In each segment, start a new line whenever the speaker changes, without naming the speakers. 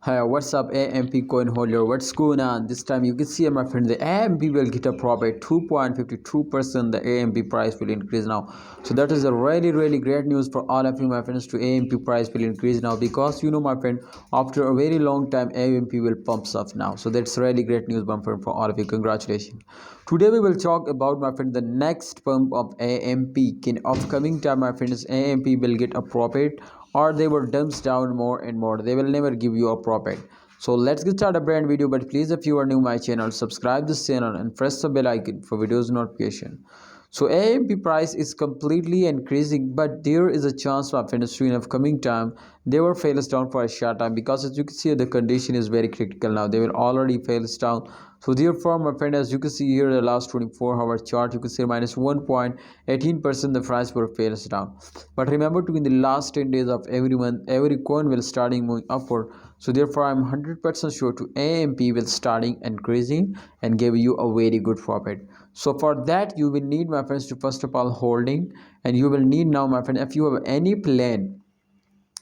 Hi, what's up, AMP coin holder? What's going on? This time you can see, my friend, the AMP will get a profit 2.52%. The AMP price will increase now. So that is a really great news for all of you, my friends. To AMP price will increase now because my friend, after a very long time, AMP will pump up now. So that's really great news, my friend, for all of you. Congratulations. Today we will talk about, my friend, the next pump of AMP. In upcoming time, my friends, AMP will get a profit, or they will dumps down more and more. They will never give you a profit. So let's get started a brand video. But please, if you are new my channel, subscribe this channel and press the bell icon for videos notification. So AMP price is completely increasing, but there is a chance of industry in upcoming time they will fail us down for a short time, because as you can see the condition is very critical now. They will already fail us down. So therefore, my friend, as you can see here the last 24-hour chart, you can see minus 1.18% the price will fail us down. But remember, to in the last 10 days of every month, every coin will starting moving upward. So therefore, I'm 100% sure to AMP will starting increasing and give you a very good profit. So for that, you will need, my friends, to first of all holding, and you will need now, my friend, if you have any plan,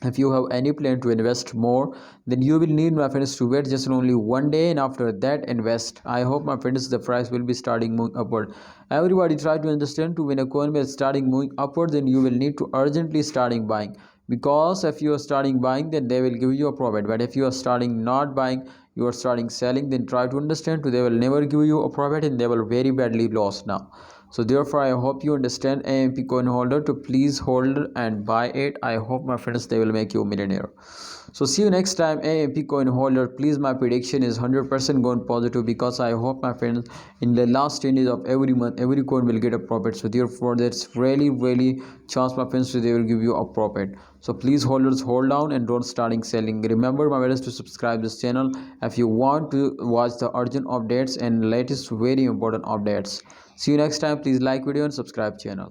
to invest more, then you will need, my friends, to wait just only one day, and after that invest. I hope, my friends, the price will be starting moving upward. Everybody try to understand, to when a coin is starting moving upward, then you will need to urgently starting buying, because if you are starting buying, then they will give you a profit. But if you are starting not buying, you are starting selling, then try to understand, to they will never give you a profit and they will very badly lost now. So therefore, I hope you understand, AMP coin holder, to please hold and buy it. I hope, my friends, they will make you a millionaire. So see you next time, AMP coin holder. Please, my prediction is 100% going positive, because I hope, my friends, in the last 10 days of every month, every coin will get a profit. So therefore, that's really chance, my friends, so they will give you a profit. So please, holders, hold down and don't starting selling. Remember, my friends, to subscribe this channel if you want to watch the urgent updates and latest very important updates. See you next time. Please like video and subscribe channel.